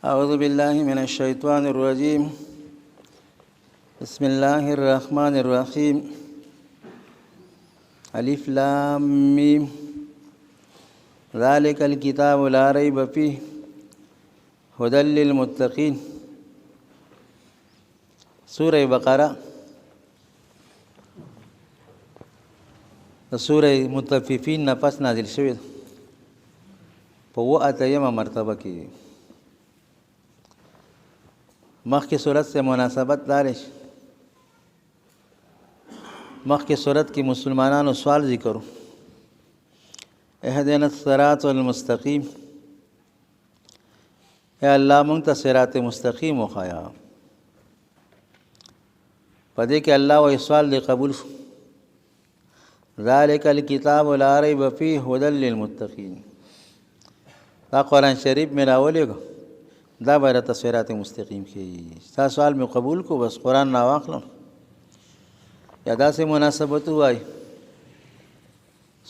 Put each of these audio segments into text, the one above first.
أعوذ بالله من الشيطان الرجيم. بسم الله الرحمن الرحيم. ألف لام ميم. ذلك الكتاب لا ريب فيه هدى للمتقين. سورة بقرة سورة مطففین نفس نازل شوی په 78 مرتبه کې. مخکې صورت سے مناسبت دارش مخکې صورت کې مسلمانانو سوال ذکرو اهدنا الصراط المستقیم، اے الله مونږ ته صراط مستقیم وښایا. په دې کې الله وایي سوال دې قبول شو. ذالک الکتاب لا ریب فیه هدى للمتقین. دا قرآن شریف میں راولېږه دا به راته صراط مستقیم ښیي. ستا سوال مې قبول کو، بس قرآن راواخلم یا داسې مناسبت ووایي.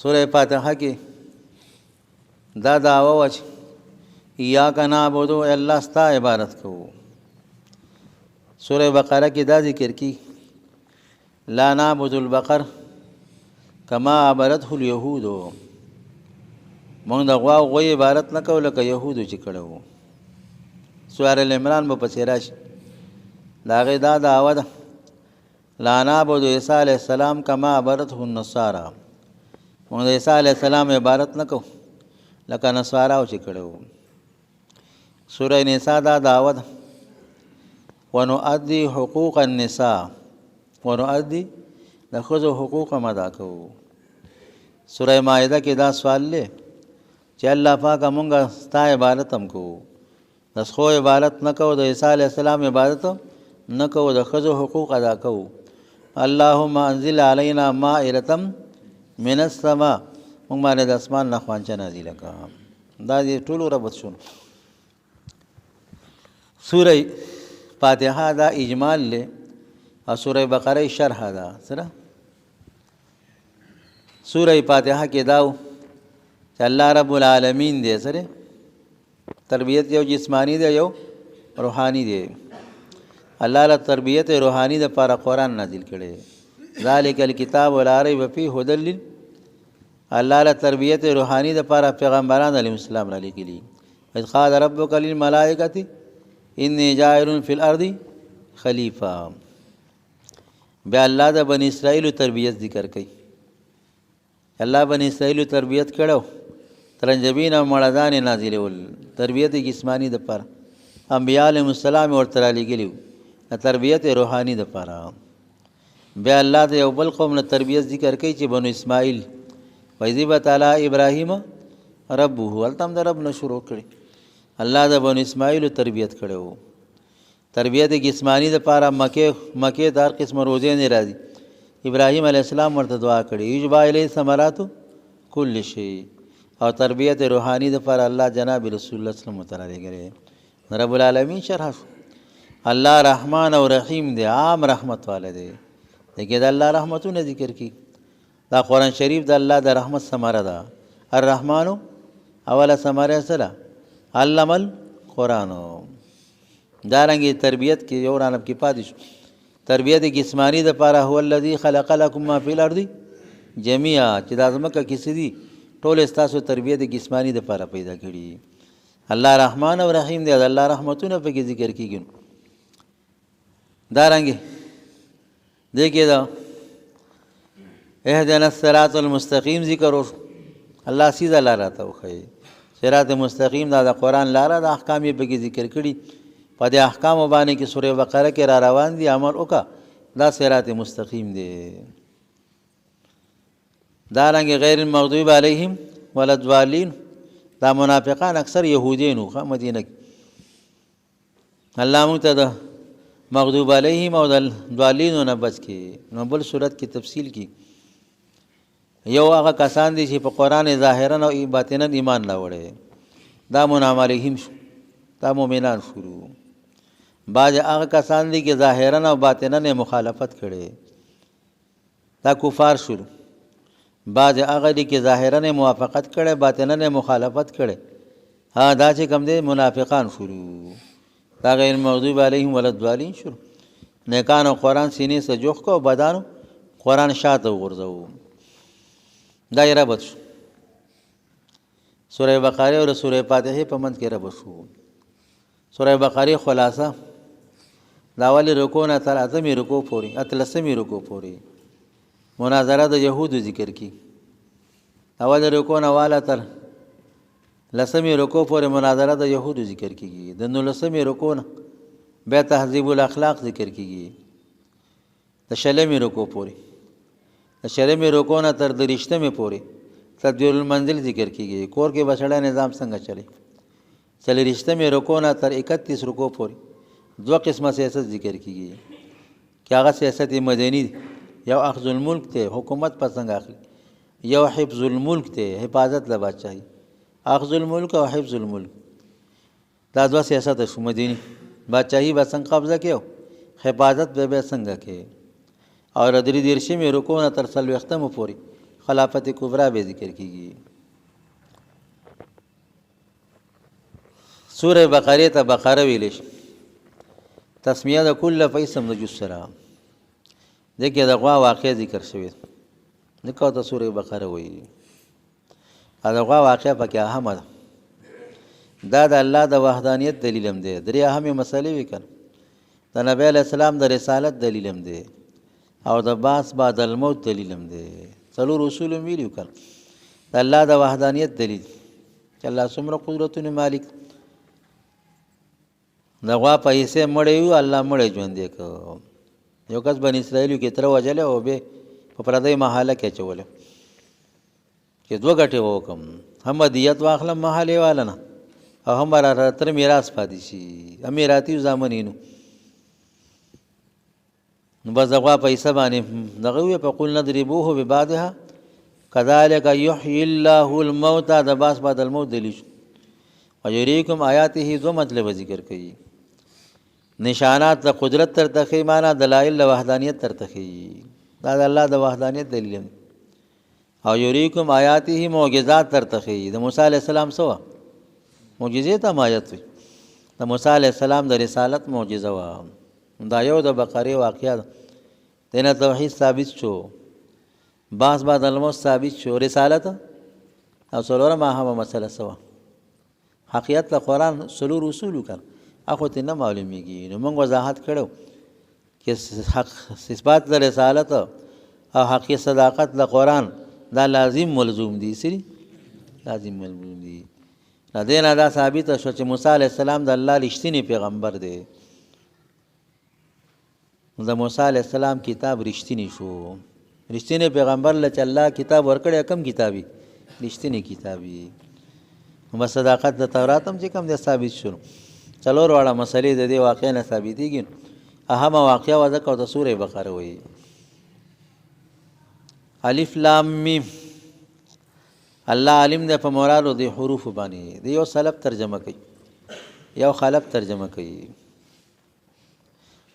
سوره فاتحه کې دا دعوه وه چې ایاک نعبدو، ای الله ستا عبادت کوو. سوره بقره کې دا ذکر کی لا نعبد البقر کما عبدته اليهود، مونږ د غوا او غوی عبادت نه کوو لکه یهودو چې کړی وو. سوره العمران به پسې راشي. د هغې دا دعوه ده لا نعبد عیسی علیه السلام کما عبدته النصارى، مونږ د عیسی علیه السلام عبادت نه کوو لکه نصاراو چې کړی وو. سوره نساء دا دعوه ده ونؤدي حقوق النساء، ونؤدي د ښځو حقوق هم ادا کوو. سوره مائده کې دا سوال دی چې الله پاکه مونږ ستا عبادت هم کوو، د ښځو عبادت نه کوو، د عیسی علیه السلام عبادت نه کوو، د ښځو حقوق ادا کوو. اللهم انزل علینا مائدة من السماء، مونږ باندې د اسمان نه خوانچه نازله کړه. دا دې ټولو ربط شو. سوره فاتحه دا اجمال له او سوره بقره شرح ده سره. سوره فاتحه کې داو چې الله رب العالمین دې سره تربیت یو جسمانی دی یو روحانی دی. الله له تربیت روحانی د لپاره قرآن نازل کړي. ذالک الکتاب لا ریب فیه هدى لل، الله له تربیت روحانی د لپاره پیغمبران علیهم السلام را لېږلي. اذ قال ربک للملائکة انی جاعل فی الارض خلیفہ. بیا الله د بنی اسرائیل تربیت ذکر کوي. الله بنی اسرائیل تربیت کړو، ترنجبین او مړدان نازلول، تربیت جسمانی د پر انبیاء علیهم السلام ورته را لېږلي تربیت روحانی د پر. بیا الله د یو بل قوم نه تربیت ذکر کوي چې بنو اسماعیل وایذب تعالی ابراهیم ربه، هلته هم د رب نه شروع کړي. الله د بنو اسماعیل تربیت کړو. تربیت جسمانی د پاره مکه دار قسم روزه نه راځي. ابراهیم علیه السلام ورته دعا کړي یجبا الی ثمرات کل شی. او تربیت روحانی د پر الله جناب رسول الله صلی الله علیه وسلم رب العالمین شرح. الله رحمان او رحیم دی، عام رحمت والا دی. دغه د الله رحمتونه ذکر کی. دا قرآن شریف د الله د رحمت ثمره ده. الرحمن اوله ثمره سره علم القرآن. دارنګه تربیت کې یو رانب کې پاتې شو. تربیت جسمانی د پاره هو الذی خلق لكم ما فی الارض جميعا، چې د ازمکه کې سدي ټول استاسو تربیت جسمانی د پاره پیدا کړي. الله رحمان او رحیم دی، الله رحمتونه په کې ذکر کیږي. دارنګه دغه دا اهدنا الصراط المستقیم ذکر او الله سیده لار راته وخی. صراط مستقیم دا د قرآن لاره د احکام یې په کې ذکر کړي. په دې احکام باندې کې سوره بقره کې را روان دي، عمل وکړه، دا صراط مستقیم دی. دارنګه غیر المغضوب علیهم ولا الضالین، دا منافقان اکثر یهودین وو مدینه کې. الله موږ ته د مغضوب علیهم او د ضالین نه بچ کې. نو بل صورت کې تفصیل کی یو هغه کسان دي چې په قرآن ظاهرا او باطنا ایمان راوړي، دا منعم علیهم شو، دا مؤمنان شروع. بعض هغه کسان دي چې ظاهرا او باطنا مخالفت کړي، دا کفار شروع. بعض هغه دي چې ظاهرا موافقت کړي، باطنا مخالفت کړي، ها دا چې کوم دی منافقان شروع دا غیر مغضوب علیهم ولا الضالین شروع نیکانو قرآن سینې سره جوخ کو بدانو قرآن شاته وغورځوو دا یې ربط شو سوره بقره او سوره فاتحه په منځ کې ربط شو سوره بقره خلاصه دا اولی رکوع نه تر اتمې رکوع پورې اتلسمې رکوع پورې مناظره د یهودو ذکر کی اول رکوع نه والا تر لسمې رکوع پورې مناظره د یهودو ذکر کیږي د 19مې رکوع نه بیا تهذیب الاخلاق ذکر کیږي د شلمې رکوع پورې د شلمې رکوع نه تر 30مې پورې تدبیر المنزل ذکر کیږي کور کې بسړه نظام څنګه چلی 40مې رکوع نه تر 31 رکوع پورې دو قسمه سیاست ذکر کیږي چې هغه سیاست مدني یو اخذ الملک ته حکومت په څنګه اخلي یو حفظ الملک ته حفاظت له بادشاہي اخذ الملک او حفظ الملک دا دو سیاست شو مدني بادشاہي به څنګه قبضه کيو حفاظت به څنګه کې اور درې دیرشمې رکوع نه تر 40مې پورې خلافت کبرا به ذکر کیږي سوره بقره ته بقره ویل شي تسمیه د کل فیسم د جسرا دغه د غوا واقع ذکر شوی نکاو ته سوره بقره وایي دا غوا واقع پکې اهمه ده دا د الله د وحدانیت دلیل هم دی درې اهمه مسلې وکړ د نبی علیہ السلام د رسالت دلیل هم دی او د باس بعد الموت دلیل هم دی څلور اصول ویلو کړ د الله د وحدانیت دلیل چې الله څومره قدرتونه مالک دغه پیسې مړیو الله مړی ژوند دی کو یو کس بن اسرائیل کې تر وجله او به په پردای محاله کې چول چې دوه غټه وکم هم دیت واخلم محاله والنا او هم را تر میراث پاتې شي امیراتی زمانینو نو بزغه پیسې باندې دغه په قول ندربوه ببعضها كذلك يحيي الله الموتى د باس بعد الموت دلیل ويريكم آیاته دو مطلب ذکر کړي نشانات د قدرت تر تخی معنا دلائل د وحدانیت تر تخی دا د الله د وحدانیت دلیل او یریکم آیاته معجزات تر تخی د موسی علی السلام سوا معجزې ته آیات د موسی علی السلام د رسالت معجزه وا دا یو د بقره واقعا دنه توحید ثابت شو باس بعد الموت ثابت شو رسالت او څلور ما هم مسله سوا حقیقت د قرآن څلور اصول کړ اخو ته نه معلومیږي نو موږ وضاحت کړو چې حق اثبات د رسالت او حقیقت صداقت د قرآن دا لازم ملزوم دي سری لازم ملزوم دي نه دا ثابت شو چې موسی علی السلام د الله رښتینی پیغمبر دی د موسی علی السلام کتاب رښتینی شو رښتینی پیغمبر لچ الله کتاب ورکړی کم کتابي رښتینی کتابي هم صداقت د تورات هم چې کوم د ثابت شو څلور واړه مسلې د دې واقع نه ثابتېږي اهمه واقعه وځه کو د سوره بقره وایي الف لام میم الله علم ده په مرادو د حروف باندې د یو سلف ترجمه کوي یو خلف ترجمه کوي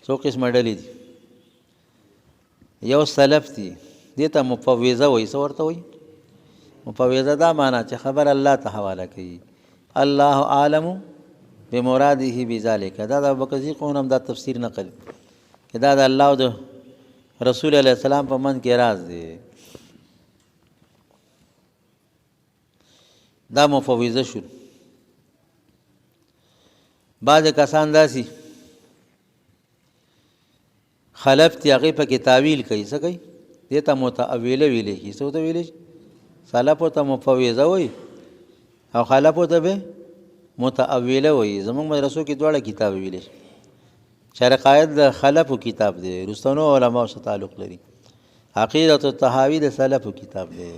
څو قسم ډلې دي یو سلف دي دته مفوضه وایي څه ورته وایي مفوضه دا معنا چې خبر الله ته حواله کوي الله عالم بمراده بذلك دا د ابوبکر قونم دا تفسیر نقل دا د الله او د رسول الله سلام په من کې راز دی دا مفوضه شو بعض کسان داسي خلف تی هغه په کې تعویل کوي څه کوي دته متأوله ویلې کی څه ته ویلې سلف ته مفوضه وای او خلف ته به متأوله وای زموږ مدرسو کې دواړه کتاب ویلې شرع قائد د خلف کتاب دی رستنو علماء سره تعلق لري عقیدۃ الطحاوی د سلف کتاب دی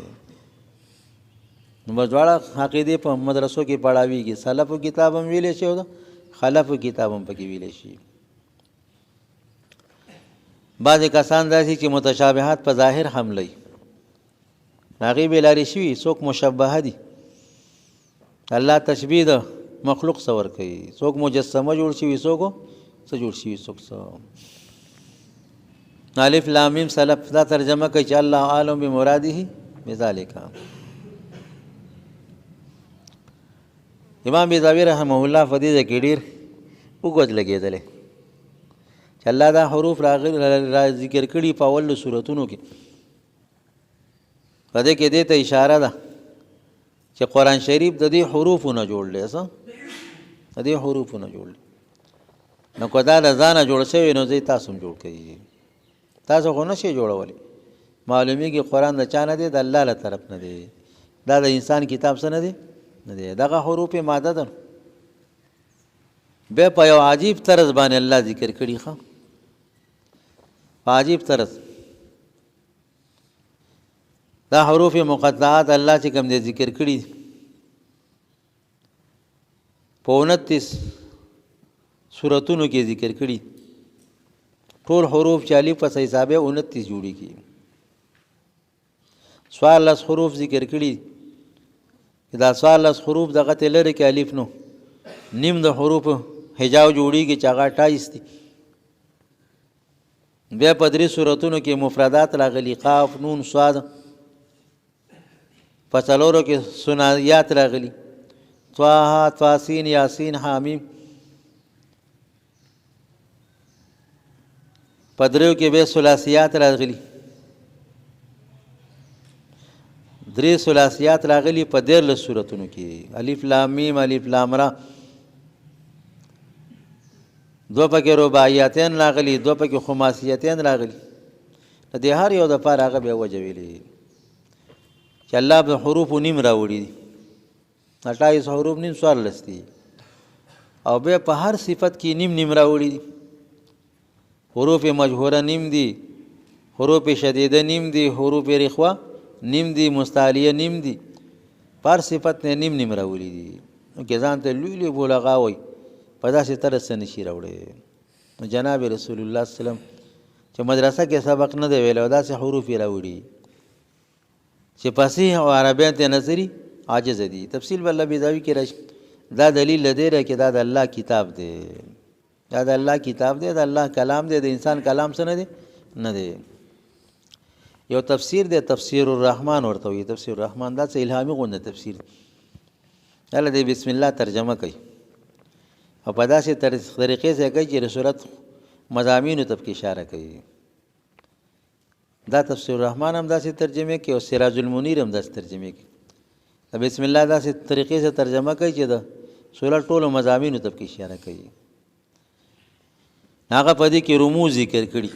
نو دواړه عقیده په مدرسو کې پڑھاویږي سلف کتاب هم ویلې شي او خلف کتاب هم پکې ویلې شي بعض کسان داسي چې متشابهات په ظاهر حملي هغه به لاري شي څوک مشبهه دي الله تشبیه د مخلوق څور کوي څوک مجسمه جوړ شي څوک څه جوړ شي څوک څه الف لام میم سلف دا ترجمه کوي چې الله عالم بمراده بذالک امام بیضاوی رحمه الله په دې کې ډېر اوږد لګېدلی چې الله دا حروف را ذکر کړي په اولو صورتونو کې. په دې کې دې ته اشاره ده چې قرآن شریف د دې حروفو نه جوړ دی، څه د دې حروفو نه جوړ دی. نو که دا د ځانه جوړ شوی نو ځای تاسو هم جوړ کړئ. تاسو خو نه شئ جوړولی. معلومیږي قرآن د چا نه دی؟ د الله له طرف نه دی. دا د انسان کتاب څه نه دی؟ نه دی. دغه حروف ماده ده. بیا په یو عجیب طرز باندې الله ذکر کړي. ښه په عجیب طرز دا حروف مقطعات الله چې کوم دی ذکر کړي په 29 سورتونو کې ذکر کړي. ټول حروف چې الف په حسابه 29 جوړي کی. 14 حروف ذکر کړي. دا 14 حروف دغه ته لري کې الف نو نیم د حروف حجاب جوړیږي چې هغه 28 دي. بیا په درې سورتونو کې مفردات راغلي، قاف نون صاد. په څلورو کې ثنایات راغلي، طه طاسین یاسین حامیم. په دریو کې به ثلاثیات راغلي، درې ثلاثیات راغلي په 13 سورتونو کې. الف لام میم الف لام را. دو پکې رباعیتین راغلي، دو پکې خماسیتین راغلي. د دې هر یو د پاره هغه به وجه ویلي چې الله به حروف نیم راوړي دي. 28 حروف نیم 14 دي او به په هر صفت کې نیم نیم راوړي دي. حروف مجهوره نیم دي، حروف شدیده نیم دي، حروف رخوه نیم دي، مستعلیه نیم دي. پر صفت نه نیم نیم راوړي دي. نو کې ځان ته لوی لوی بولغا وای په داسې طرز څه نشي راوړی. نو جناب رسول الله صلی الله علیه وسلم چې مدرسه کې سبق نه دی ویلی او داسې حروف یې راوړي چې فصیح او عربیان ته نظري عاجز دي. تفصیل به الله بیضاوي کې راشي. دا دلیل دی چې دا د الله کتاب دی، دا د الله کتاب دی، د الله کلام دی، د انسان کلام څه نه دی؟ نه دی. یو تفسیر دی، تفسیر الرحمن ورته وایي. تفسیر الرحمن دا څه الهامي غونډه تفسیر دی. الله دې بسم الله ترجمه کوي او په داسې طریقې سره کوي چې د صورت مضامینو ته اشاره کوي. دا تفسیر الرحمن هم داسې ترجمه کوي او سراج المنیر هم داسې ترجمه کوي. بسم الله داسې طریقې سره ترجمه کوي چې د صورت ټولو مضامینو ته اشاره کوي. هغه په دې کې رموز ذکر کړي.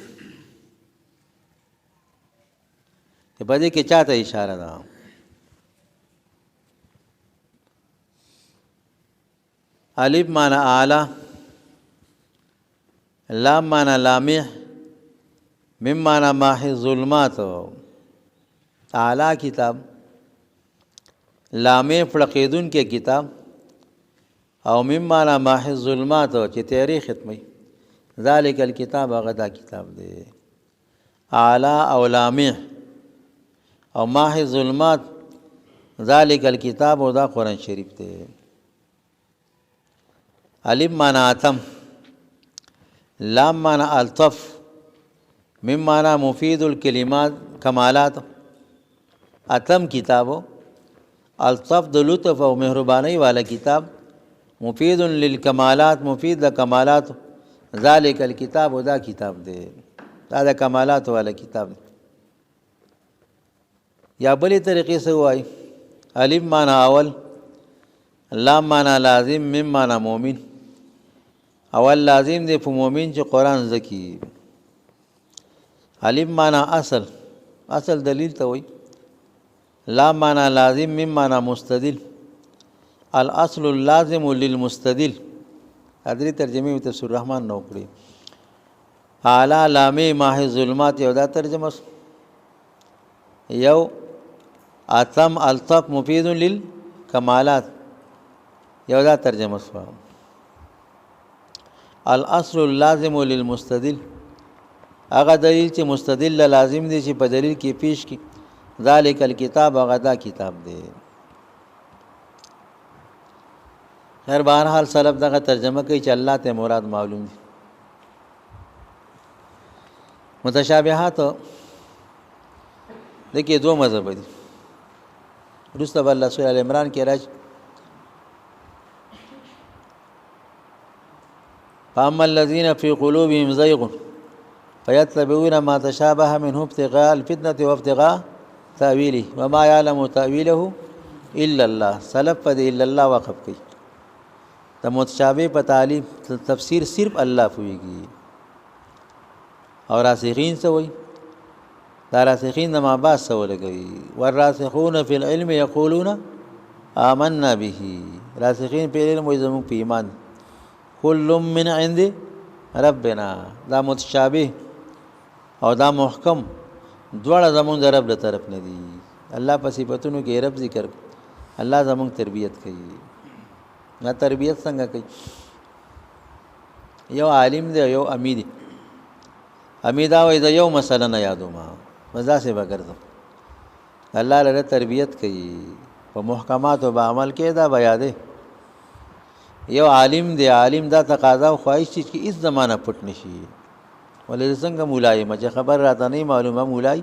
په دې کې چاته اشاره ده؟ الف معنی اعلی، لام معنی لامع، میم معنی ماحی ظلمات. اعلی کتاب، لامع فلقیدون کې کتاب، او میم معنی ماحی ظلمات چې تیاری ختمي. ذالک الکتاب هغه دا کتاب دی. اعلی او لامع او ماحی ظلمات، ذالک الکتاب او دا قرآن شریف دی. الف معنی اتم، لام معنی الطف، میم معنی مفید الکلمات کمالات. اتم کتابو، الطف د لطف او مهربانی والا کتاب، مفید للکمالات مفید د کمالات. ذالک الکتاب دا کتاب دی، دا د کمالات والا کتاب دی. یا بلی طریقې سے وای الف معنی اول، لام معنی لازم، میم معنی مومن. اول لازم دی په مومن چې قرآن زکی. الف معنی اصل، اصل دلیل ته وای. لام معنی لازم، میم معنی مستدل. الاصل اللازم للمستدل. ادری ترجمه تفسیر الرحمن نو کړی. اعلی لامع ماحی ظلمات یو دا ترجمه. یو اتم الطف مفید للکمالات یو دا ترجمه شو. الاصل اللازم للمستدل هغه دلیل چې مستدل لازم دی چې په دلیل کې پیش کی. ذالک الکتاب هغه دا کتاب دی. خیر بهرحال سلف دغه ترجمه کوي چې الله ته مراد معلوم دي. متشابهات دغه دوه مذهب دي. رسول الله صلی الله علیه عمران کې راځي فاما الذين في قلوبهم زيغ فيتبعون ما تشابه منه ابتغاء الفتنة وابتغاء تأويله وما يعلم تأويله الا الله. سلف په الا الله وقف کوي. د متشابه په تعلیم تفسیر صرف الله پوهیږي. اور راسخین څه وایي؟ دا راسخین د ما بعد څه ولګوي؟ والراسخون فی العلم یقولون آمنا به. راسخین په علم وایي زموږ په ایمان. کل من عند ربنا. دا متشابه او دا محکم دواړه زمونږ د رب له طرف نه دي. الله په صفاتونو کې رب ذکر، الله زمونږ تربیت کوي. نه تربیت څنګه کوي؟ یو عالم دی یو امی دی. امی دا وایي زه یو مسله نه یادوم، مزه سے بګرځم. الله له تربیت کوي، په محکماتو به عمل کې دا بیا دی. یو عالم دی، عالم دا تقاضا او خواهش چې هیڅ زمانہ پټ نشي. ولې څنګه مولای مجه خبر راته نه معلومه مولای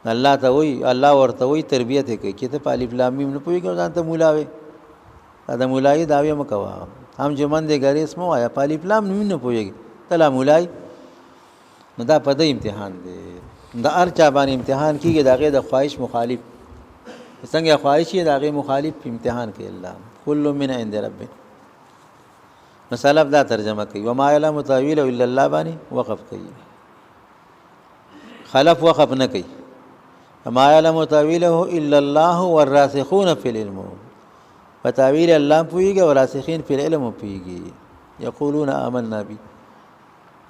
الله ته وای، الله ورته وای تربیت کوي چې ته په الف لام میم نه پوهیږې ځان ته مولاوي. دا مولای داوی مکوا هم جمن دې غری اسمو آیا په الف لام میم نه پوهیږي تلا مولای. نو دا په دې امتحان دی. دا هر چا باندې امتحان کیږي، داغه د خواهش مخالف څنګه خواهش یې داغه مخالف امتحان کوي الله. کل من عند ربک. مسلف دا ترجمه کوي وما يعلم تاويله الا الله باندې وقف کوي. خلف وقف نه کوي. وما يعلم تاويله الا الله والراسخون في العلم. فتاويل الله پويږي او راسخين في العلم پويږي. يقولون آمنا به.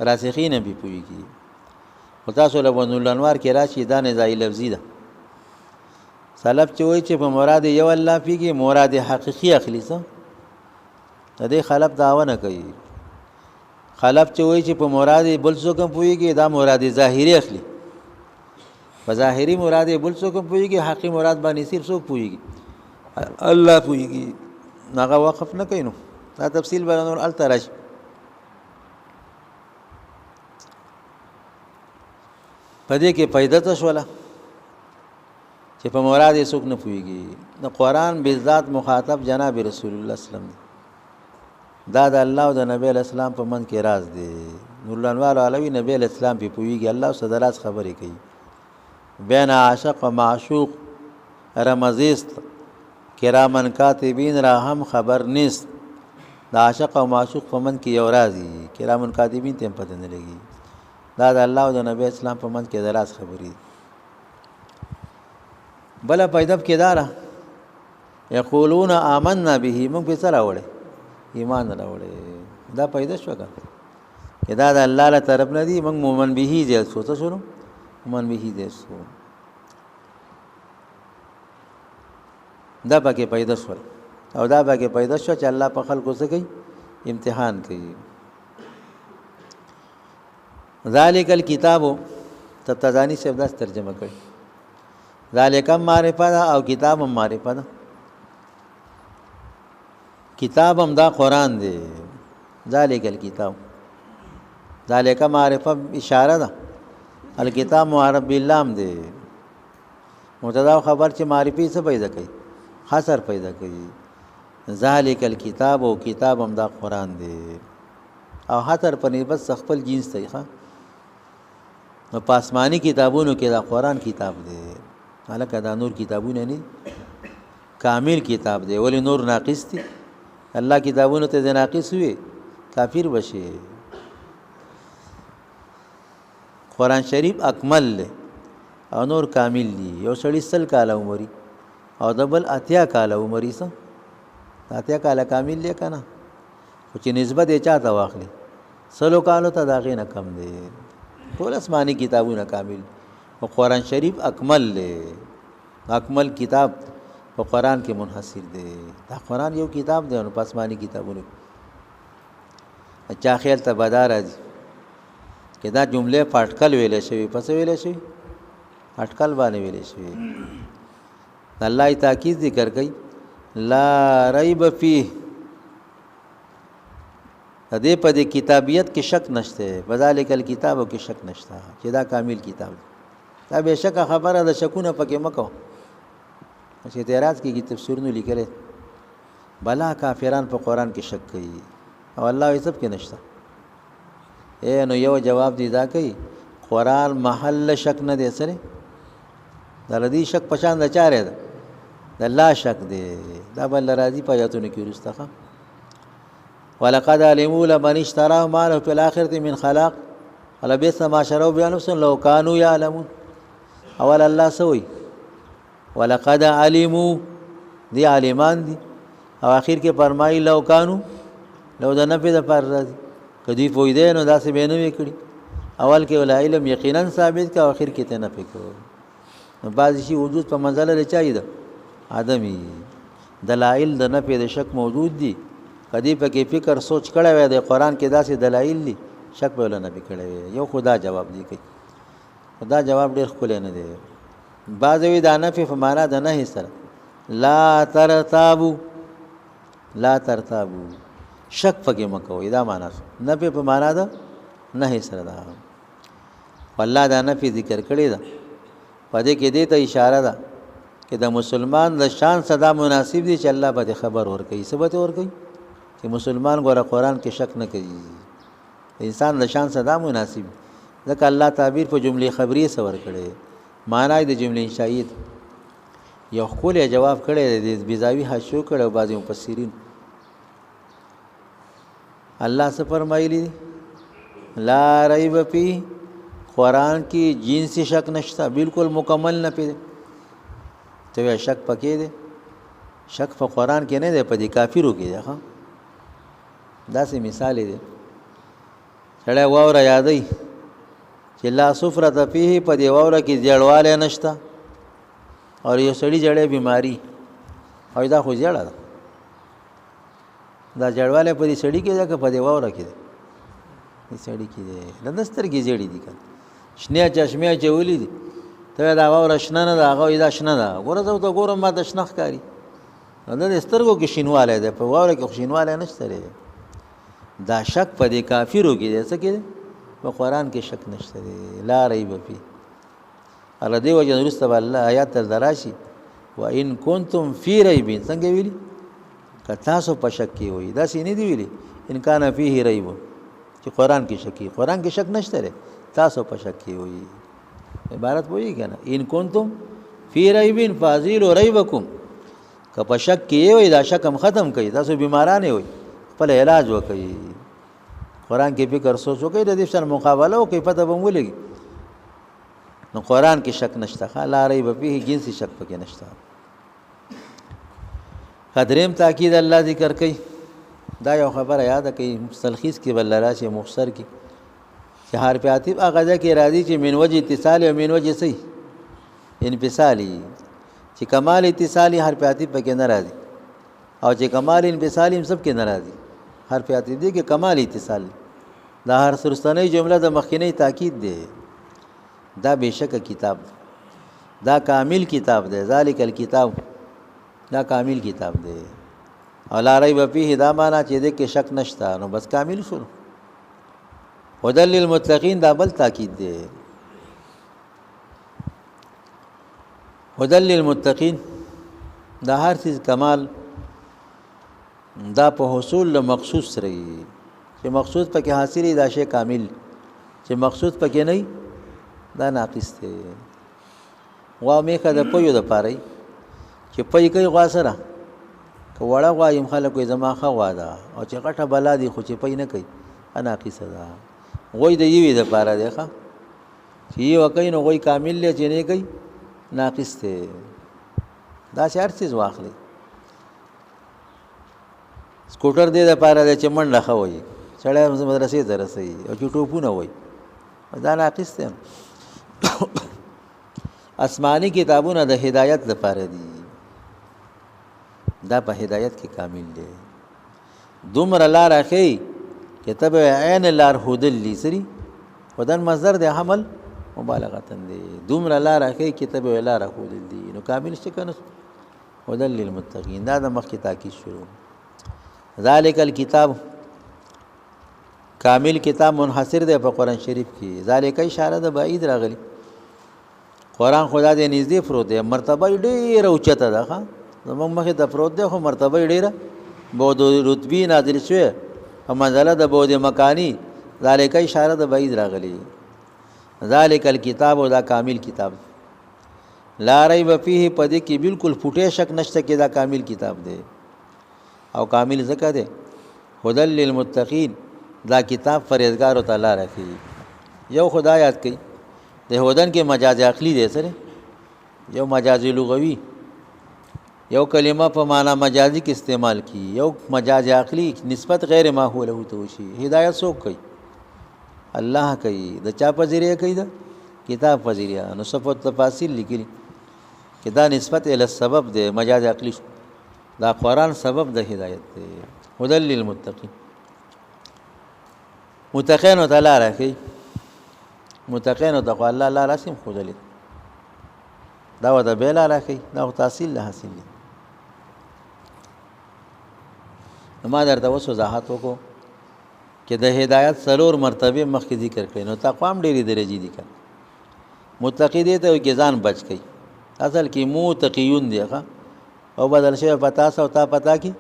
راسخين به پويږي. وتاسو له ونور الانوار کې راشي دا نه ځای لفظي ده. سلف چې وایي چې په مراد یو الله پیږي، مراد حقيقي اخلي څه د دې خلف داوا نه کوي. خلف چې وایي چې په مراد بل څوک پويږي دا مراد ظاهري اخلي. په ظاهري مراد بل څوک پويږي، حقيقي مراد باندې صرف څوک پويږي؟ الله پويږي. هغه وقف نه کوي. نو دا تفصیل بیانول التراش. پدې کې پیدا تشوله چې په مراد یې څوک نه پويږي. د قرآن بالذات مخاطب جناب رسول الله صلی الله علیه وسلم دا د الله او د نبی اسلام په من کې راز دی. نور الانوار علوی نبی اسلام په پويږي، الله صدراز خبرې کوي. بین عاشق و معشوق رمزیست کرامن کاتبین را هم خبر نیست. دا عاشق او معشوق په من کې یو رازي، کرامن کاتبین ته پته نه لګي. دا د الله او د نبی اسلام په من کې دراز خبرې. بل پیدا کې دارا یقولون آمنا به. موږ په سره وړه ایمان راوړې. دا پیدا شو کا چې دا د الله له طرف نه دي. موږ مؤمن به دي سوچ شروع مؤمن به دي سو دا پکې پیدا شو. او دا پکې پیدا شو چې الله په خلکو څه کوي؟ امتحان کوي. ذالک الکتاب تتزانی سے دا ترجمه کړي. ذالک معرفت او کتاب معرفت. کتاب هم دا قرآن دی. ذالک الکتاب، ذالک معرفت اشاره ده. الکتاب معرف باللام دی. مبتدا خبر چې معرفي څه پیدا کوي؟ حصر پیدا کوي. ذالک الکتاب او کتاب هم دا قرآن دی. او حصر په نسبت خپل جنس دی. ښه نو پاسمانی کتابونو کې دا قرآن کتاب دی. حالکه دا نور کتابونه نه کامل کتاب دی. ولی نور ناقص دي. الله کتابونو ته ناقص وي کافر بشي. قرآن شریف اکمل له او نور کامل دي. یو سړی 100 کاله عمرې او دبل 80 کاله عمرې سم 80 کاله کامل له کنه. خو چې نسبت یې چاته واخلي 100 کالو ته دا غي نه کم دي. ټول آسماني کتابونه کامل او قرآن شریف اکمل له. اکمل کتاب په قرآن کې منحصر دی. دا قرآن یو کتاب دی نو پاسمانی کتابونه. اچھا خیال ته بدار راځي چې دا جمله پټکل ویلې شوی. پس ویلې شوی اٹکل باندې ویلې شوی. الله تاکید ذکر کوي لا ریب فیه. دې په دې کتابیت کې شک نشته. بذالک الکتاب کې شک نشته چې دا کامل کتاب دی. دا به شک خبره ده، شکونه پکې مکو. چې اعتراض کې تفسیرونه لیکل بلا کافران په قرآن کې شک کوي. او الله یې سب کې نشته. نو یو جواب دی دا کوي قرآن محل شک نه دی سره د ردی شک پشان د چاره ده د الله شک دی دا بل راضي پاتونه کې ورسته. ولقد علموا لمن اشتراه ما له في الاخره من خلاق ولبئس ما شروا بانفسهم لو كانوا يعلمون. اول الله سوي ولقد علموا دی عالمان دي او اخر کې فرمایي لو كانوا لو د نفي د پر راضي کدی پوی نو داسې به نه وکړي. اول کې ول علم یقینا ثابت کا او اخر کې ته نه پکو. نو بعض شي وجود په منزله لچای ده ادمي دلایل د نفي د شک موجود دي. کدی په کې فکر سوچ کړه وای د قرآن کې داسې دلایل دي شک په ول نه پکړي. یو خدا جواب دی کوي خدا جواب ډیر خپل نه دی. بعض وی د نفي په معنا د نه سره لا ترتابو لا ترتابو شک پکې مکو دا معنا نه په معنا ده نه سره ده. والله دا نفي ذکر کړی ده پدې کې دې ته اشاره ده چې د مسلمان د شان صدا مناسب دي چې الله به خبر ورکړي ثبت ورکړي چې مسلمان ګوره قرآن کې شک نه کوي. انسان د شان صدا مناسب ځکه الله تعبیر په جمله خبری سره ورکړي معنی د جمله انشائیه یو خپل جواب کړی د بیزاوی حشو کړو بعضی مفسرین الله سے فرمایلی لا ریب فی قرآن کی جنسی شک نشتا بالکل مکمل نه پیدا ته شک پکې دی شک په قرآن کې نه دی په دې کافرو کې دی. ها داسې مثال دی سړی واوره یادای چې لا سفرة فيه په دې واوره کې جړواله نشتا اور یو سړی جړې بیماری او دا خو جړه ده دا جړواله په دې سړی کې ده که په دې واوره کې ده دې سړی کې ده د سترګې جړې دي کنه شنه چشمه چولې دي ته دا واوره شنه نه ده هغه دا شنه ده ګوره زه ته ګورم ما د شنخ کاری دا د سترګو کې شینواله ده په واوره کې شینواله نشته. دا شک په دې کافرو کې ده څه کې په قرآن کې شک نشته لا ریب فی. الله دی وجه نورسته الله آیات تر دراشي و ان کنتم فی ریب څنګه ویلي که تاسو په شک کې وي دا سینې دی ویلي ان کان فیه ریب چې قرآن کې شک قرآن کې شک نشته تاسو په شک کې وي عبارت وایي کنه ان کنتم فی ریب فازیلوا ریبکم که په شک کې وي دا شک هم ختم کړئ تاسو بیمارانه وي خپل علاج وکړئ. قرآن کې فکر سوچ وکړئ د دې سره مقابله وکړئ پته به ولګي. نو قرآن کې شک نشته لا ریب فیه جنسی شک پکې نشته. قدریم تاکید الله ذکر کوي دا یو خبره یاد کوي تلخیص کې بل راشي مختصر کې چې حرف عاطف هغه کې راځي چې من وجه اتصال او من وجه صحیح انفصالی چې کمال اتصالی حرف عاطف پکې نه راځي او چې کمال انفصالی هم سب کې نه راځي. حرف عاطف دی کې کمال اتصال دا هر سرستانه جمله د مخکینی تاکید دی. دا بشک کتاب دا کامل کتاب دی ذالک الکتاب دا کامل کتاب دی او لا ریب فیه دا معنا چې دې کې شک نشته نو بس کامل شو. هدل للمتقین دا بل تاکید دی هدل للمتقین دا هر چیز کمال دا په حصول له مقصود سره چې مقصود پکې حاصلې دا شی کامل چې مقصود پکې نه دا ناقص دی. وا میخه د پيو د پاره چې پي کوي غوا سره که وړه غوا يم خلکو زما خو غوا ده او چې غټه بلا دي خو چې پي نه کوي ناقص ده. غوي د یوي د پاره دی ښه چې یو کوي نو غوي کامل لې چې نه کوي ناقص دی. دا هر چیز واخلي سکوټر دې د پاره د چمن لخه وي سړی مدرسې ته رسي او چې ټوپونه وي دا ناقص دی. آسمانی کتابونه د هدایت لپاره دي دا په هدایت کې کامل دي. دومره لار اخی کتاب عین لار هدل لسری ودن مصدر د حمل مبالغه دی. دومره لار اخی کتاب لار هدل دي نو کامل شکنه هدل للمتقین دا د مخ کی تاکید شروع. ذالک الکتاب کامل کتاب منحصر دی په قرآن شریف کې. ذالک اشاره د بعید راغلی قرآن خدا دې نږدې پروت دی مرتبه ډېره اوچته ده زموږ مخې ته پروت دی خو مرتبه ډېره بود رتبی نازل شوی په منزله د بعد مکانی ذالک اشاره د بعید راغلی ذالک الکتاب دا کامل کتاب لا ریب فیه پدې کې بالکل فوټه شک نشته کې دا کامل کتاب دی او کامل ذکر دی هدل للمتقین دا کتاب فرزګار تعالی راکې یو خدای یاد کوي د هدن کې مجاز عقلی دی سره یو مجاز لغوي یو کلمه په معنا مجازي کې استعمال کی یو مجاز عقلی نسبت غیر ماحول له تو شي هدایت سو کوي الله کوي د چا په ذریعہ کوي دا کتاب په ذریعہ نو صفات تفاصیل لیکلي کہ دا نسبت ال سبب دی مجاز عقلی دا قرآن سبب د هدایت دی هدل للمتقین متقین تعالی راکې متقین تقوا الله لا رسم خدل دا ودا بیل راکې دا تحصیل له حاصل دی ما درته وسو وضاحت وکړو چې د هدایت سرور مرتبه مخکې ذکر کړي نو تقوا هم ډېری درجه دي کړه متقی دې ته کې ځان بچ کړي اصل کې متقیون دی ښا او بدل شي پتا سو تا پتا کی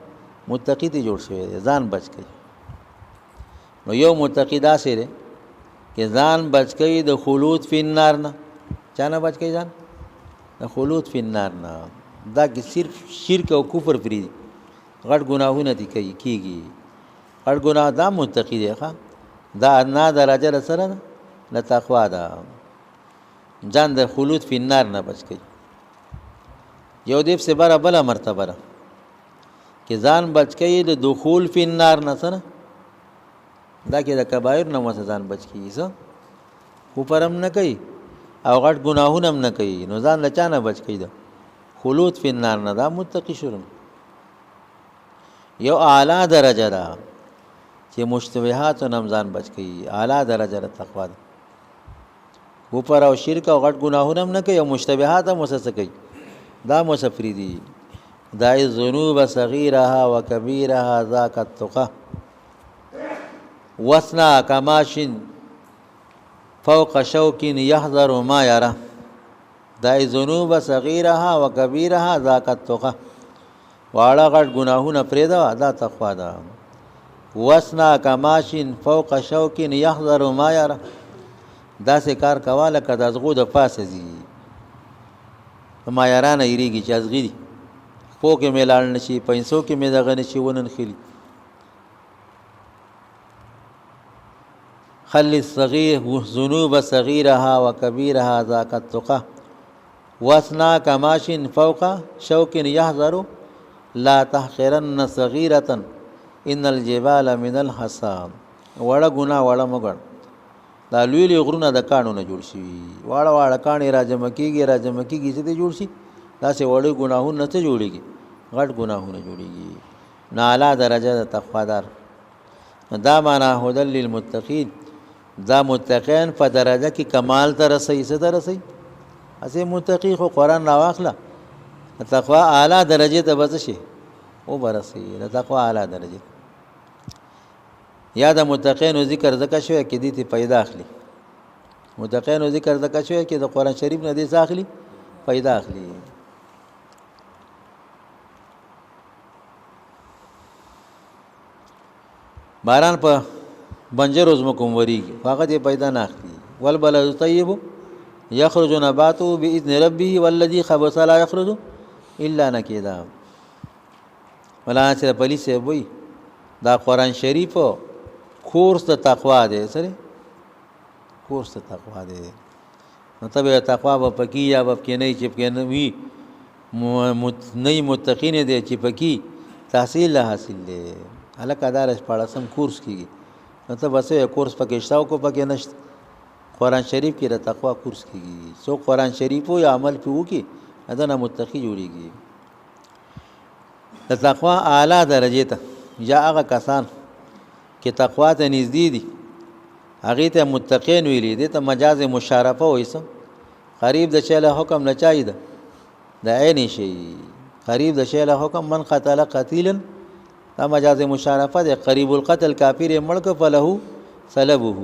متقی ته جوړ شوی ځان بچ کړي نو یو متقی دا سره کې ځان بچ کړي د خلود فی النار نه چانه بچ کړي ځان د خلود فی النار نه دا کې صرف شرک او کفر فری غټ ګناهونه دي کیږي غټ ګناه دا متقی دی ښا دا ادنا درجه سره نه تقوا ده ځان د خلود فی النار نه بچ کړي یو دیپ سے بڑا بلا مرتبه را کہ ځان بچ کړي د دخول فی النار نه سره دا کې د کبایر نه وسه ځان بچ کړي څه خو پرم نه کوي او غټ ګناهونه هم نه کوي نو ځان لچا نه بچ کړي د خلود فی النار نه دا متقی شروع یو اعلی درجه ده چې مشتبهات او ځان بچ کړي اعلی درجه ده تقوا ده و پر او شرک او غټ ګناهونه هم نه کوي او مشتبهات هم وسه کوي دا مسفری دي دای ذنوب صغیرها وکبیرها ذاک التقى وسنا کماشن فوق شوک يحذر ما يرى دای ذنوب صغیرها وکبیرها ذاک التقى واړه غټ ګناهونه پرېدا دا تقوا ده وسنا کماشن فوق شوک يحذر ما يرى دا سه کار کواله کدا زغو د پاسه زی ما یارانه یریږي چې ازغی دي خو کې ملال نشي پیسو کې مې دغه نشي ونن خلی خلی الصغير ذنوب صغيرها وكبيرها ذاك التقى واسنا كماشن فوق شوك يحذر لا تحقرن صغيرة ان الجبال من الحصى وړه ګنا وړه مګړ دا لوی لوی غرونه د کانو نه جوړ شي واړه واړه کانې راجم کیږي چې جوړ شي دا سه وړو ګناهونه ته جوړيږي غټ ګناهونه جوړيږي نالا درجه د تقوادار دا معنا هدل للمتقین دا متقین په درجه کې کمال ته رسي څه ته رسي اسه متقی خو قران لا واخله تقوا اعلی درجه ته بس شي او برسي د تقوا اعلی درجه یا د متقین ذکر زکه شوی کې دي ته پیدا اخلي متقین ذکر زکه شوی کې د قران شریف نه دي اخلي پیدا اخلي باران په بنجر روز مکم وریږي فقط یې پیدا نه اخلي والبلد طیب یخرج نباته باذن ربه والذي خبث لا يخرج الا نکدا ولا چې پولیس وي دا قران شریف کورس د تقوا دی سره کورس د تقوا دی نو ته تقوا په پکی یا په کې نه چې کې نه وي نه متقین دي چې پکی تحصیل حاصل دي الکه دارش پاړسم کورس کیږي نو ته بس یو کورس پکې شاو کو پکې نشته قران شریف کې د تقوا کورس کیږي سو قران شریف او عمل په وکي اذن متقی جوړيږي د تقوا اعلی درجه ته یا هغه کسان کې تقوا ته نږدې دي هغه ته متقین ویلي دي ته مجاز مشارفه وایسم قریب د شی له حکم نه چایده د عین شی قریب د شی له حکم من قتل قتیلا دا مجاز مشارفه ده قریب القتل کافر ملک فله سلبه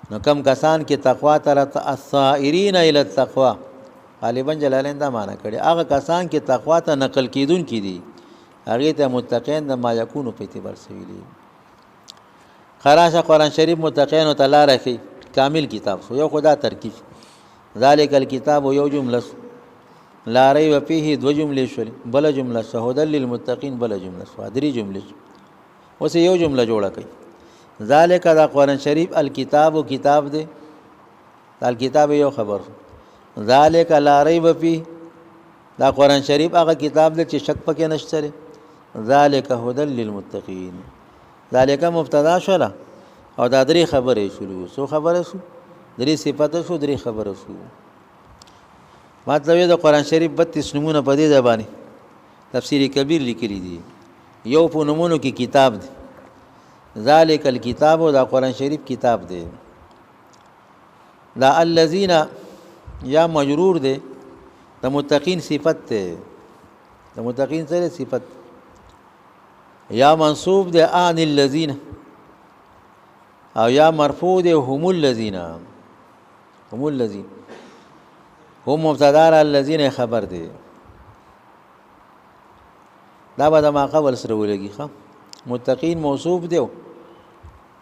نو کم کسان کې تقوا تر الصائرین الی التقوا غالبا جلالین دا معنی کړي هغه کسان کې تقوا ته نقل کیدون کی دي هغه ته متقین د ما یکونو په اعتبار سویلی خراشه قرآن شریف متقین او تعالی راخي کامل کتاب شو یو خدا ترکیب ذالک الکتاب یو جمله لا ریب فیه دو جملې شولې بل جمله هدى للمتقین بل جمله شو درې جملې اوس یو جمله جوړه کړي ذالک دا قرآن شریف الکتاب کتاب دی الکتاب یو خبر ذالک لا ریب فیه دا قرآن شریف هغه کتاب دی چې شک پکې نشته ذالک هدى للمتقین ذالک مبتدا شولا او دا درې خبرې شروع سو خبره شو درې صفات شو درې خبره شو مطلب د قرآن شریف 32 نمونه په دې ځبانه تفسیر کبیر لیکلی دي یو په نمونو کې کتاب دی ذالک الکتاب او دا قرآن شریف کتاب دی دا الذین یا مجرور دی د متقین صفت ده د متقین سره صفت یا منصوب ده ان الذین او یا مرفوع ده هم الذین هم الذین هم مبتدا الذین خبر ده دا به ما قبل سره ولګي ښه متقین موصوف ده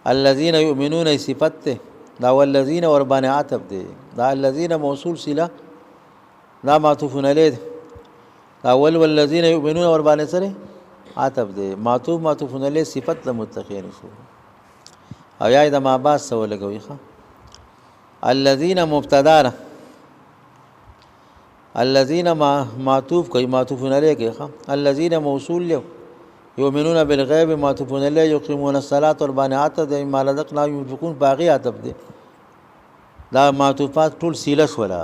الذین یؤمنون صفت ده دا والذین ور باندې عطف ده دا الذین موصول صله دا معطوف علیه دا اول والذین یؤمنون ور باندې سره عطف ده معطوف علیه صفت للمتقین شو او یا د ما باس سو لګوي ښه الذین مبتدا الذین معطوف کوي معطوف علیه کې ښه الذین موصول له یؤمنون بالغیب معطوف علیه یقیمون الصلاة ور باندې عطف ده ما رزقنا ينفقون باقی عطف ده دا معطوفات ټول سیله ولا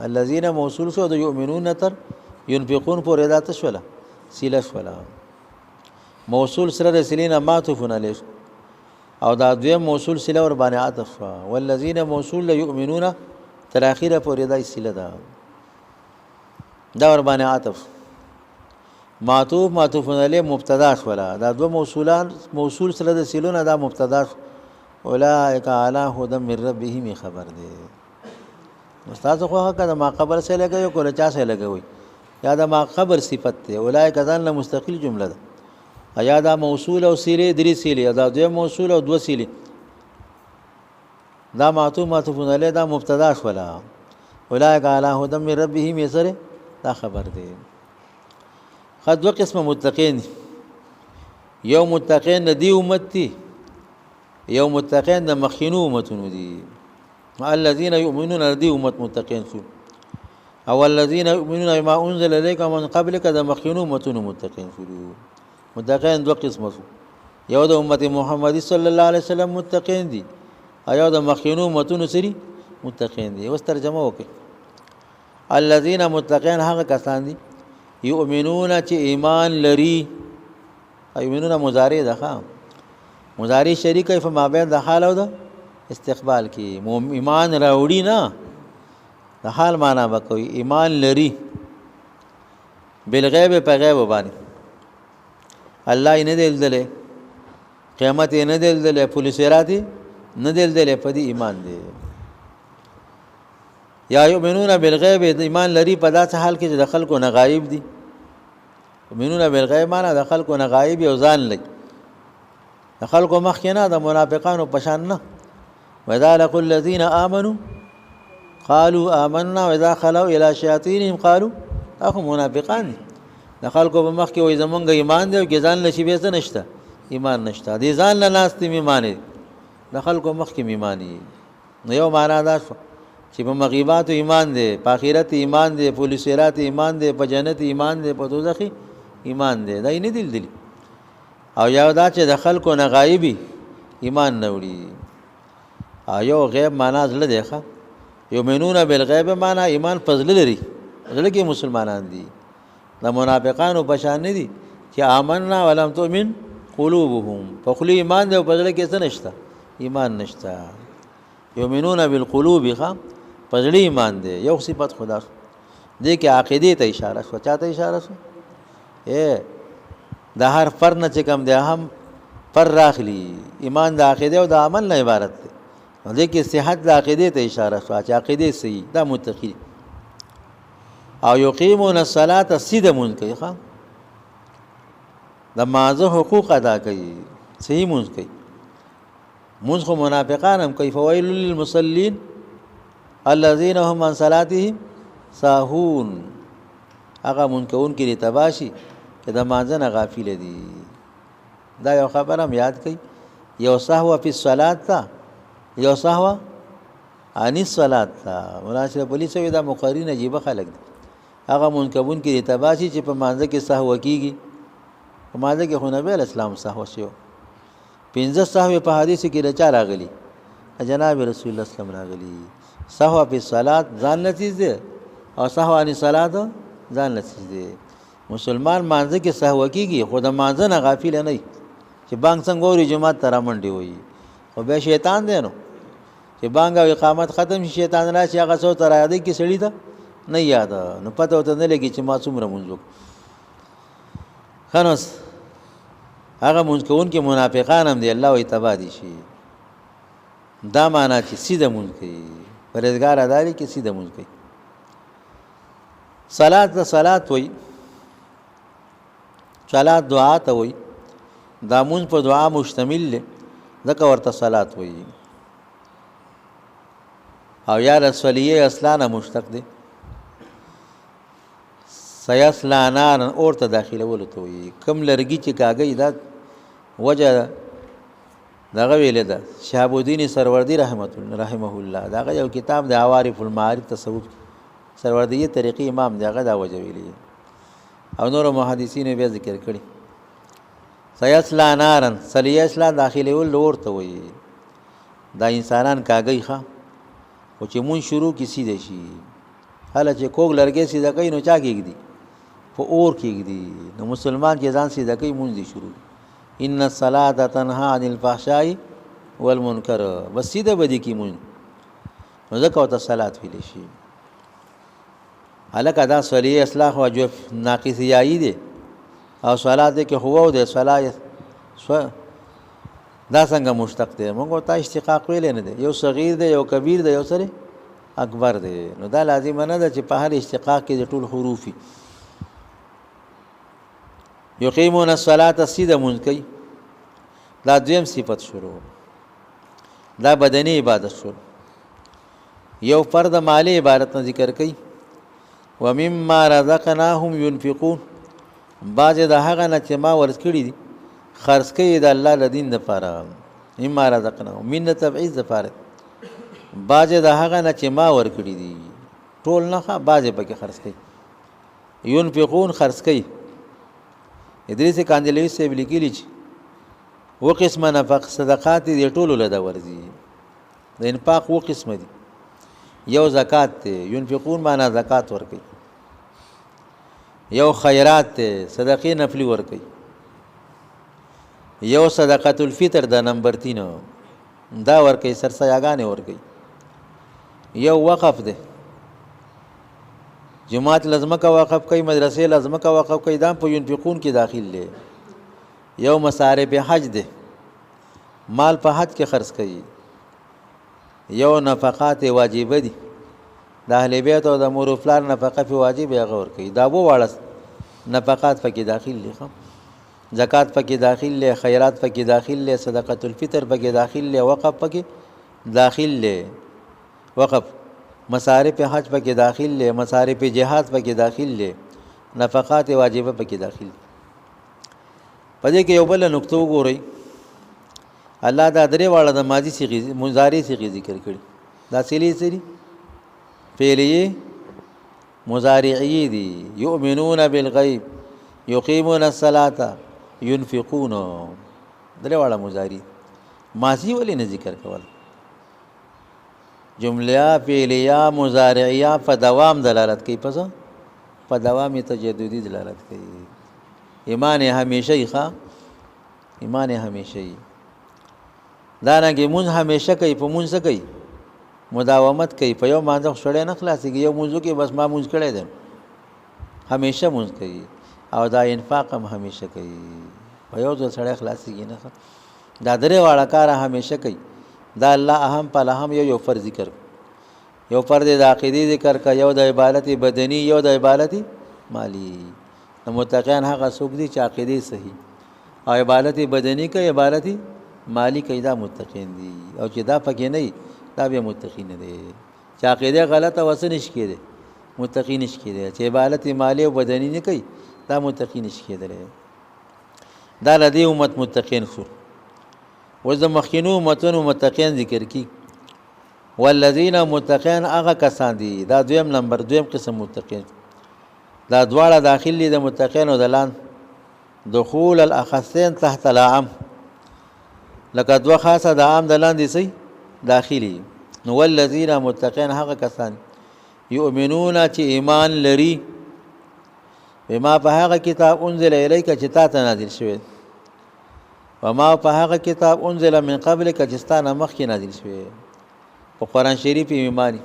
الذين موصول شو د یؤمنون تر ينفقون پر ذات شولا سیله شولا موصول سره د سلینا معطوفون علیه او دا دوی موصول سیله ور باندې عطف والذین موصول یؤمنون تر اخیره پر ذات سیله دا ور باندې عطف معطوف علیه مبتدا شولا دا دو موصولان موصول سره د سیلونه دا مبتدا اولئک علی هدى من ربهم خبر دی استاد خو هغه د ما قبر سره لګوي کوله چا سره لګوي یا د ما خبر صفت دی اولئک ځان له مستقل جمله ده یا دا موصول او سیله درې سیله دا دوی موصول او دو سیله دا معطوف علیه دا مبتدا شولا اولئک علی هدى من ربهم سره دا خبر دی خد دو قسم متقین یو متقین دی امت دی یو متقین د مخینو امتونو دي الذين يؤمنون دي امت متقین شو او الذين يؤمنون بما انزل اليك من قبلك د مخینو امتونو متقین شو متقین دو قسم شو یو د امت محمد صلی الله علیه وسلم متقین دي او د مخینو امتونو سری متقین دي اوس ترجمه وکي الذين متقین هغه کسان دي یؤمنون چې ایمان لري ایمنون مضارع ده مضارع شریک په مابین د حال او د استقبال کې ایمان راوړي نه د حال معنا وکوي ایمان لري بالغیب په غیب باندې الله یې نه دلدل قیامت یې نه دلدل پولیس راځي نه دلدل په دې ایمان دی یا یؤمنون بالغیب ایمان لري په داسې حال کې چې د خلکو نه غایب دي یؤمنون بالغیب معنا د خلکو نه غایب او ځان لګي د خلکو مخ نه د منافقانو پشان نه وذا لقوا الذين امنوا قالوا آمنا واذا خلوا الى شياطينهم قالوا اخو منافقان د خلکو په مخ کې وای زمونږ ایمان دی او ځان لشي به څه نشته ایمان نشته دي ځان له ناس ته ایمان د خلکو مخ کې ایمانی نو یو معنا دا چې په مغیبات ایمان دی په آخرت ایمان دی په لسرات ایمان دی په جنت ایمان دی په دوزخ ایمان دی دا نه دل او یو دا چې د خلکو نه غایبی ایمان نه وړي یو غیب معنا زله دی ښه یؤمنون بالغیب معنا ایمان فضل لري زله کې مسلمانان دي د منافقانو په شان نه دي چې آمنا ولم تؤمن قلوبهم فخلی ایمان دی او په زله کې څه نشته ایمان نشته یؤمنون بالقلوب ښه په زله ایمان دی یو صفت خدا دې کې عقیده ته اشاره شو چاته اشاره شو د هر فرد نه چې کوم دی هم پر راخلی ایمان د عقیده او د عمل نه عبارت دی دې کې صحت د عقیده ته اشاره شو چې عقیده صحیح دا متقی او یقیمون الصلاة سید مونږ کوي ښا د مازه حقوق ادا کوي صحیح مونږ کوي مونږ خو منافقان هم کوي. فویل للمصلین الذین هم عن صلاتهم ساهون. هغه مونږ کوونکي دي تباشي چې د مانځه نه غافل دي. دا یو خبره هم یاد کړئ، یو سهو فی الصلات ته، یو سهو عن الصلات ته. مولانا اشرف علي صاحب دا مقررین عجیبه خلک دي. هغه مونږ کوونکي دي تباشي چې په مانځه کې سهو کېږي. په مانځه کې خو نبی علیه السلام سهو شوی. 15 سهو په حدیث کې رچا راغلی، جناب رسول الله صلی الله علیه وسلم راغلی. سهو فی الصلات ځان لچیز دی او سهو عن الصلات ځان لچیز دی. مسلمان مانځه کې سهو کېږي خو د مانځه نه غافل نه وي چې بانګ څنګه اوري جماعت ته رامنډې وایي. خو بیا شیطان دی نو چې بانګ او اقامت ختم شي شیطان راشي هغه څو ته رایادوي کې سړي ته نه یاده، نو پته ورته نه لګي چې ما څومره مونځ وکړو. ښه نو هغه مونځ کوونکي منافقان هم دی الله وایي تباه دي شي. دا معنا چې سیده مونځ کوي، پرهیزګار ادا دی کې سیده مونځ کوي. صلات د صلات وایي، صلات دعا ته وایي. دا مونځ په دعا مشتمل دی ځکه ورته صلات وایي. او یا رسولیه اصلانه مشتق دی. سیصلا نارا اور ته داخلولو ته وایي. کم لرګي چې کاږي دا وجه دغه ویلې ده شهاب الدین سروردی رحمه الله. دغه یو کتاب د عوارف المعارف تصوف سروردی طریقې امام دغه دا وجه ویلې او نور محدثین بیا ذکر کړي. سیصلا نارا سلیصلا داخلول اور ته وایي. دا انسانان کاږي ښه او چې مون شروع کی سیده شي. حالا چې کوګ لرګي سیده کوي نو چا کېږدي؟ په اور کېږدي. نو مسلمان چې ځان سیده کوي مونځ دي شروع. ان الصلاة تنها عن الفحشاء والمنکر. بس سیده بدی کی مونځ نو ځکه ورته صلات ویلی شي. هلکه دا صلیه اصلاح واجب ناقصیایي دی او صلات کې هو دی. صلاه دا څنګه مشتق دی؟ موږ ته اشتقاق ویل نه دی. یو صغیر دی، یو کبیر دی، یو سره اکبر دی. نو دا لازم نه ده چې په هر اشتقاق کې د ټول حروفي. یقیمون الصلاة سیده مونځ کوي. دا دویم صفت شروع، دا بدنی عبادت شروع. یو فرد مالی عبادت نه ذکر کوي. ومما رزقناهم ينفقون. بعضې د هغه نه چې ما ورکړي دي خرڅ کوي د الله له دین دپاره. مما رزقناهم من تبعیض دپاره. بعضې د هغه نه چې ما ورکړي دي ټول نه ښه بعضې پکې خرڅ کوي. ينفقون خرڅ کوي. ادریس کاندلوي صاحب لیکلي چې و قسمه نفق صدقات دي ټولو له ده ورځي. د انفاق و قسمه دي. یو زکات دی، ينفقون معنا زکات ورکوي. یو خیرات دی، صدقې نفلی ورکوي. یو صدقۃ الفطر د نمبر 3 دا ورکوي، سرسایاګانې ورکوي. یو وقف دی، جماعت لازمکه وقف کوي، مدرسې لازمکه وقف کوي. دا په ينفقون کې داخل دی. یو مصارف حج دی، مال په حج کې خرڅ کوي. یو نفقات واجبه دي، د اهل بیت او د مور او پلار نفقه په واجب هغه ورکوي. دا وو واړه نفقات پکې داخل دي. زکات پکې داخل دی، خیرات پکې داخل دی، صدقۃ الفطر پکې داخل دی، وقف پکې داخل دی. وقف مصارف حج پکې داخل دی، مصارف جهاد پکې داخل دی، نفقات واجبه پکې داخل دي. په دې کې یو بل نقطه وګورئ. الله دا درې واړه د ماضي صيغې مضارع صيغې ذکر کړي. دا صيغې سری فعلیه مضارعی دي. یؤمنون بالغیب، یقیمون الصلاة، ينفقون. درې واړه مضارع. ماضي ولې نه ذکر کول؟ جمله فعلیه مضارعیه په دوام دلالت کوي. پس په دوام تجددي دلالت کوي. ایمان همیشه ښه، ایمان همیشه. دا رنګې مونځ همیشه کوي. په مونځ کوي مداومت کوي. په یو مانځه سړی نه خلاصېږي. یو مونځو کې بس ما مونځ کړی دی، همیشه مونځ کوي. او دا انفاق هم همیشه کوي. په یو ځل سړی خلاصېږي نه. دا درې واړه کار همیشه کوي. دا الله اهم په اهم یو فرض ذکر، یو فرض د عقیدې ذکر کا، یو د عبادت بدنی، یو د عبادت مالی. نو متقین هغه څوک دي چې عقیدې صحیح او عبادت بدنی کوي، عبادت مالی کوي دا متقین دي او چې دا پکې نه دا بیا متقین نه دي چې عقیده غلطه وسه نشي کېدی متقین نشي کېدی چې عبادت مالی او بدني نه کوي دا متقین نشي کېدلی دا لدی امت متقین شو اوس د مخکینو امتونو متقین ذکر کی والذین متقین هغه کسان دي دا دویم نمبر دویم قسم متقین دا دواړه داخل دي د متقین او د لان دخول الاخصین تحت العام لکه دوه خاصه د عام د لاندې سي داخلي نو والذین متقین هغه کسان یؤمنون چې ایمان لري بما په هغه کتاب انزل الیک چې تا ته نازل شوی وما په هغه کتاب انزل من قبلک چې ستانه مخکې نازل شوی په قرآن شریف ایمانی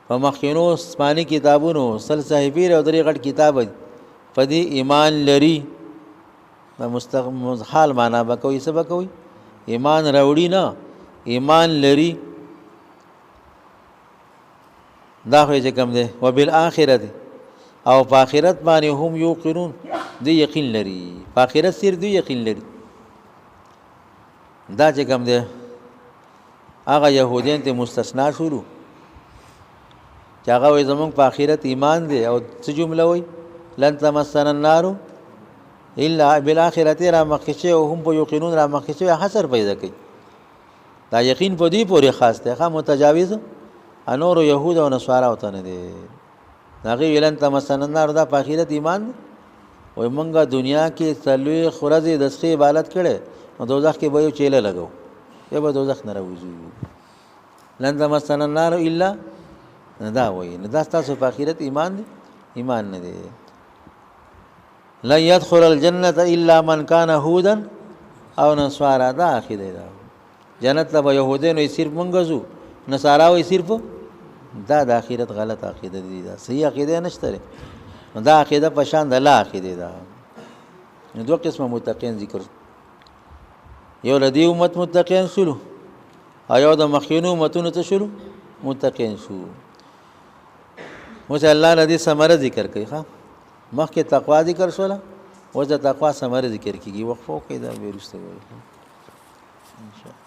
په مخکینو آسماني کتابونو سل صحیفې او درې غټ کتاب په دې ایمان لري مستقبل معنا به کوي څه به کوي ایمان راوړي نه ایمان لري دا خو چې کوم دی وبالآخرت او په آخرت باندې هم یوقنون دی یقین لري په آخرت سیر دی یقین لري دا چې کوم دی هغه يهودین ته مستثنا شروع چې هغه وي زمونږ په آخرت ایمان دی او څه جمله وي لن تمسنا النار الا بالآخرت را مخکشه او هم په یقینون را مخکشه حصر پیدا کوي دا یقین په دې پورې خاص دی ښه متجاوز انور يهود او نصارا وته نه دي هغه ولن تمسنا النار دا په آخرت ایمان وي مونږه دنیا کې تلوي خورزي د څخه عبادت کړي او دوزخ کې به یو چيله لګو یا به دوزخ نه راوځي لن تمسنا النار الا دا وایي نه دا تاسو په آخرت ایمان دي ایمان نه دي لا يدخل الجنه الا من كان هودا او نصارا دا عقیده ده جنت ته يهودين وي صرف منغزو نصارا وي صرف دا د آخرت غلط عقیده دي دا صحیح عقیده نشته دا عقیده په شان د لا عقیده ده دوه قسمه متقین ذکر یو لدی امت متقین شلو ایو د مخینو امتونو ته شلو متقین شو اوس الله لدی ثمره ذکر کوي ها مخکې تقوا ذکر شوله اوس د تقوا ثمره ذکر کیږي وقفو کې دا ورسته ان شاء الله